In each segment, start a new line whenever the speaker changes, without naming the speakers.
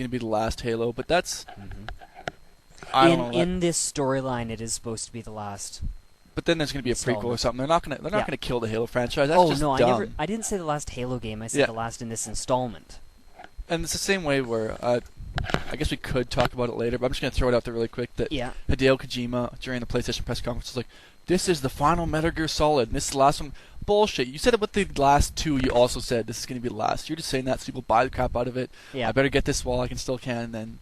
going to be the last Halo, but that's...
I don't know. In this storyline, it is supposed to be the last.
But then there's going to be a prequel or something. They're not going to kill the Halo franchise. That's just
no,
dumb.
I didn't say the last Halo game. I said the last in this installment.
And it's the same way where I guess we could talk about it later, but I'm just going to throw it out there really quick that Hideo Kojima during the PlayStation press conference was like, "This is the final Metal Gear Solid. And this is the last one." Bullshit. You said it with the last two. You also said this is going to be the last. You're just saying that so people buy the crap out of it. Yeah. I better get this while I still can. And then,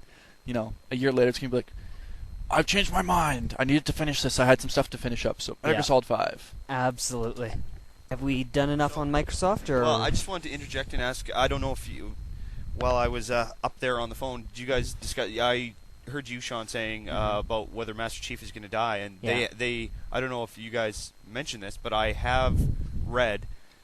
a year later it's going to be like, I've changed my mind. I needed to finish this. I had some stuff to finish up. So Metal Gear Solid 5.
Absolutely. Have we done enough on Microsoft? Or?
Well, I just wanted to interject and ask. I don't know if you, while I was up there on the phone, did you guys discuss? I heard you, Sean, saying about whether Master Chief is going to die, and they. I don't know if you guys mentioned this, but I have read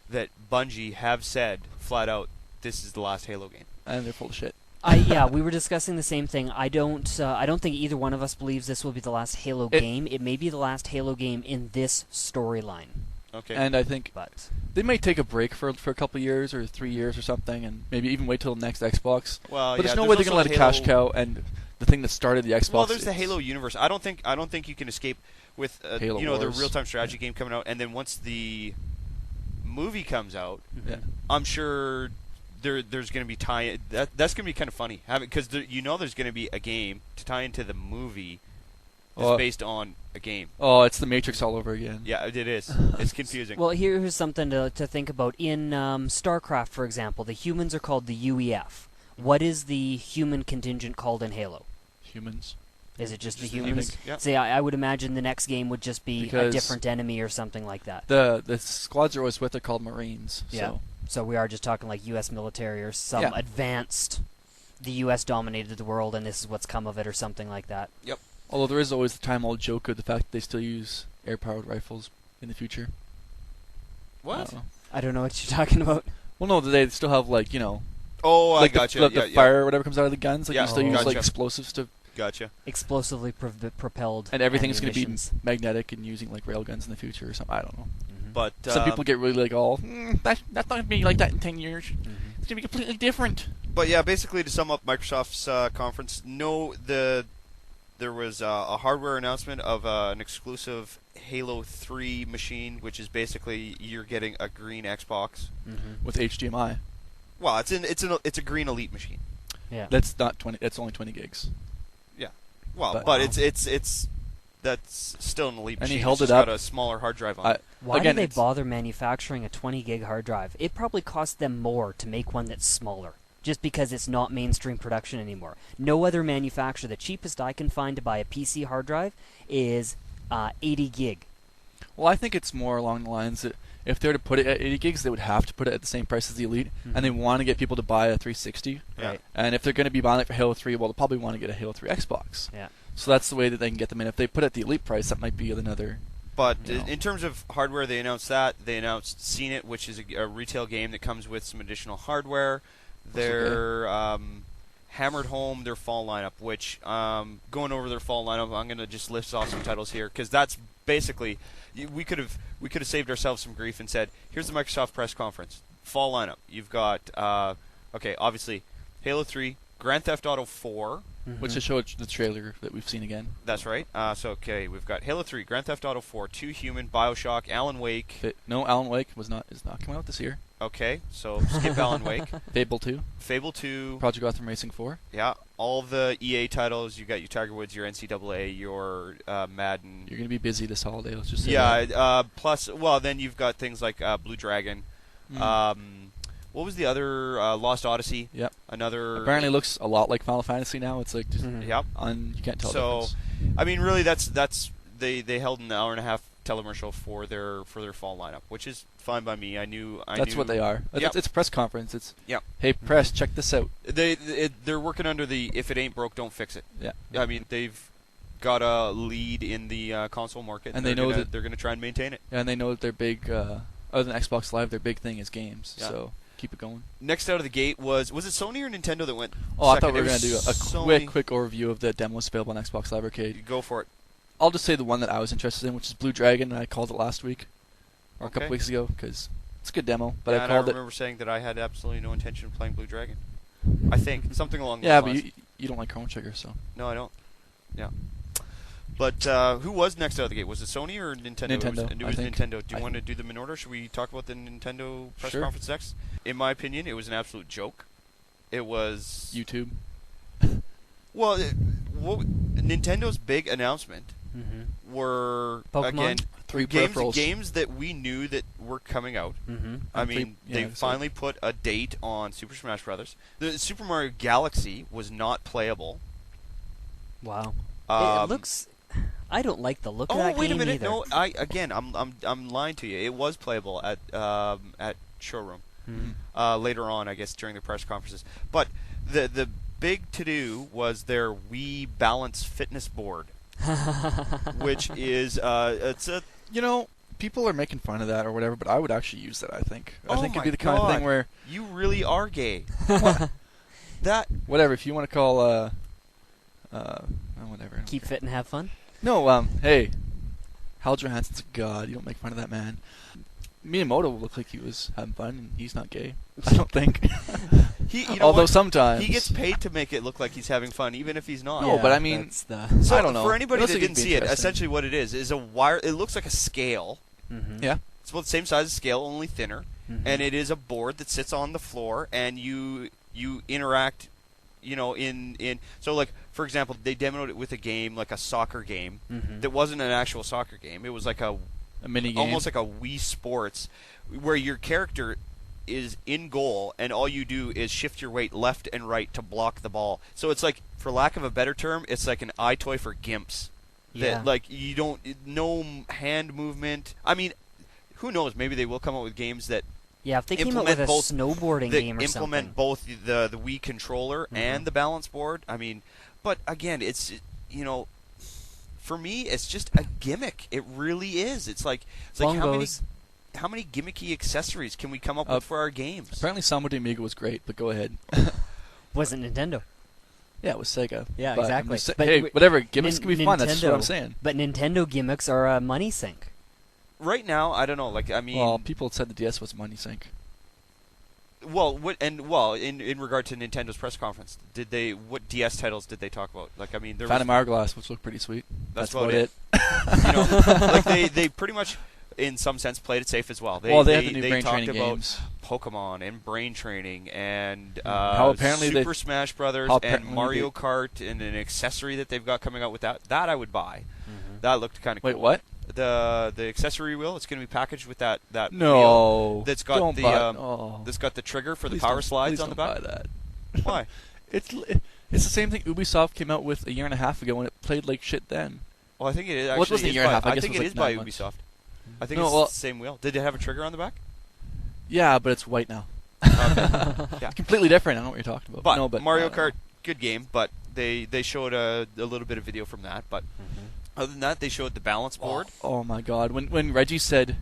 that Bungie have said flat out, this is the last Halo game,
and they're full of shit.
We were discussing the same thing. I don't think either one of us believes this will be the last Halo game. It may be the last Halo game in this storyline.
Okay. And I think they might take a break for a couple of years or 3 years or something, and maybe even wait till the next Xbox.
Well,
but there's no way they're going to let a cash cow and the thing that started the Xbox.
Well, there's the Halo universe. I don't think you can escape with the real-time strategy game coming out, and then once the movie comes out, I'm sure. There's going to be that's going to be kind of funny because there's going to be a game to tie into the movie that's based on a game.
Oh, it's the Matrix all over again.
Yeah, it is. It's confusing.
Well, here's something to think about. In StarCraft, for example, the humans are called the UEF. What is the human contingent called in Halo?
Humans.
Is it just the humans? Yeah. See, I would imagine the next game would just be a different enemy or something like that.
The squads are always with are called Marines.
Yeah. So we are just talking like U.S. military or some advanced. The U.S. dominated the world, and this is what's come of it, or something like that.
Yep. Although there is always the time-old joke of the fact that they still use air-powered rifles in the future.
What?
I don't know what you're talking about.
Well, no, they still have
Oh,
like
I gotcha.
The fire or whatever comes out of the guns. Like you still use
gotcha.
explosives to.
Gotcha.
Explosively propelled.
And everything's going to be magnetic and using railguns in the future or something. I don't know.
But
some people get really that's not going to be like that in 10 years. It's going to be completely different.
But yeah, basically to sum up Microsoft's conference, there was a hardware announcement of an exclusive Halo 3 machine, which is basically you're getting a green Xbox
with HDMI.
Well, it's a green Elite machine.
Yeah.
That's not 20. That's only 20 gigs.
Yeah. Well, but it's that's still an Elite machine.
And he held
it's
it up.
Got a smaller hard drive on it.
Why do they bother manufacturing a 20 gig hard drive? It probably costs them more to make one that's smaller, just because it's not mainstream production anymore. No other manufacturer, the cheapest I can find to buy a PC hard drive is 80 gig.
Well, I think it's more along the lines that if they were to put it at 80 gigs, they would have to put it at the same price as the Elite, and they want to get people to buy a 360.
Right.
And if they're going to be buying it for Halo 3, well, they'll probably want to get a Halo 3 Xbox.
Yeah.
So that's the way that they can get them in. If they put it at the Elite price, that might be another...
But in terms of hardware, they announced that. They announced CNET, which is a retail game that comes with some additional hardware. They're hammered home their fall lineup, which, going over their fall lineup, I'm going to just list off some titles here, because that's basically... We could have saved ourselves some grief and said, here's the Microsoft press conference. Fall lineup. You've got, obviously, Halo 3, Grand Theft Auto 4...
Which is the trailer that we've seen again.
That's right. We've got Halo 3, Grand Theft Auto 4, 2 Human, Bioshock, Alan Wake.
Alan Wake is not coming out this year.
Okay, so skip Alan Wake.
Fable 2.
Fable 2.
Project Gotham Racing 4.
Yeah, all the EA titles. You got your Tiger Woods, your NCAA, your Madden.
You're going to be busy this holiday, let's just say that.
Plus, then you've got things like Blue Dragon. What was the other Lost Odyssey?
Yep.
Another.
Apparently looks a lot like Final Fantasy now. It's like just
yep.
You can't tell.
So,
the difference.
I mean, really, that's they held an hour and a half telecommercial for their fall lineup, which is fine by me. I knew
what they are.
Yep.
It's a press conference. It's
hey
press, check this out.
They're working under the if it ain't broke, don't fix it.
Yeah.
I mean, they've got a lead in the console market,
and they know that
they're going to try and maintain it.
Yeah, and they know that their big, other than Xbox Live, their big thing is games. Yeah. So. Keep it going.
Next out of the gate was it Sony or Nintendo that went
Oh,
second?
I thought we were going to do a quick overview of the demos available on Xbox Live Arcade.
Go for it.
I'll just say the one that I was interested in, which is Blue Dragon, and I called it last week, or a couple weeks ago, because it's a good demo. But I remember
saying that I had absolutely no intention of playing Blue Dragon. I think something along those
Yeah,
lines.
but you don't like Chrono Trigger, so.
No, I don't. Yeah. But who was next out of the gate? Was it Sony or Nintendo?
Nintendo,
It
I
was
think.
Nintendo. Do you want to do them in order? Should we talk about the Nintendo press
Sure.
conference next? In my opinion, it was an absolute joke. It was...
YouTube.
Well, Nintendo's big announcement were,
Pokemon?
again,
3 peripherals.
games that we knew that were coming out. I mean, they finally put a date on Super Smash Brothers. The Super Mario Galaxy was not playable.
Wow. It looks... I don't like the look of that game.
Oh, wait a minute!
Either.
No, I'm lying to you. It was playable at showroom later on, I guess, during the press conferences. But the big to-do was their Wii Balance Fitness Board, which is it's a
people are making fun of that or whatever, but I would actually use that. I think it'd be the
God.
kind of thing where
you really are gay. That
whatever. If you want to call whatever.
Keep fit and have fun.
No, hey, Hal Johansson's a god. You don't make fun of that man. Miyamoto looked like he was having fun, and he's not gay. I don't think. Although sometimes
he gets paid to make it look like he's having fun, even if he's not.
No, but I mean,
so
I don't know.
For anybody that
It
didn't see it, essentially what it is a wire. It looks like a scale.
Yeah.
It's about the same size as a scale, only thinner, and it is a board that sits on the floor, and you interact. So like for example, they demoed it with a game like a soccer game that wasn't an actual soccer game. It was like a
mini game,
almost like a Wii Sports, where your character is in goal and all you do is shift your weight left and right to block the ball. So it's like, for lack of a better term, it's like an eye toy for gimps.
Yeah.
That like no hand movement. I mean, who knows? Maybe they will come up with games that.
Yeah, if they came up with a snowboarding game or something.
Implement both the Wii controller and the balance board. I mean, but again, it's for me, it's just a gimmick. It really is. It's like how many gimmicky accessories can we come up with for our games?
Apparently, Samba de Amiga was great, but go ahead.
Wasn't Nintendo?
Yeah, it was Sega.
Yeah, exactly.
But hey, whatever, gimmicks can be fun. That's what I'm saying.
But Nintendo gimmicks are a money sink.
Right now, I don't know. Like, I mean,
well, people said the DS was money sink.
Well, in regard to Nintendo's press conference, what DS titles did they talk about? Like, I mean, there
Phantom Hourglass, which looked pretty sweet.
That's about it. Like they pretty much, in some sense, played it safe as well. They
had
they
the new brain
talked
training
about
games.
Pokemon and brain training and
how apparently
Super Smash Brothers and Mario Kart and an accessory that they've got coming out with that. That I would buy. That looked kind of cool.
Wait, what?
The accessory wheel. It's going to be packaged with that
wheel
that's got that's got the trigger for the power slides on the back.
Buy that.
Why?
It's the same thing Ubisoft came out with a year and a half ago, and it played like shit then.
Well, I think it is. Actually,
well, it wasn't a year and a half. I
think it is by Ubisoft. I think it's the same wheel. Did it have a trigger on the back?
Yeah, but it's white now.
Okay. Yeah.
Completely different. I don't know what you're talking about.
But Mario Kart, good game. But they showed a little bit of video from that. But other than that, they showed the balance board.
Oh my God! When Reggie said,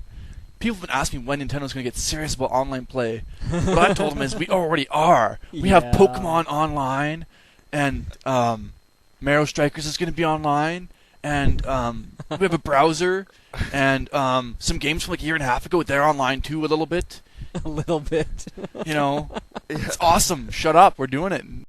people have been asking me when Nintendo's going to get serious about online play. What I told him is, we already are. We have Pokemon online, and Mario Strikers is going to be online, and we have a browser, and some games from like a year and a half ago, they're online too a little bit.
A little bit.
It's awesome. Shut up. We're doing it.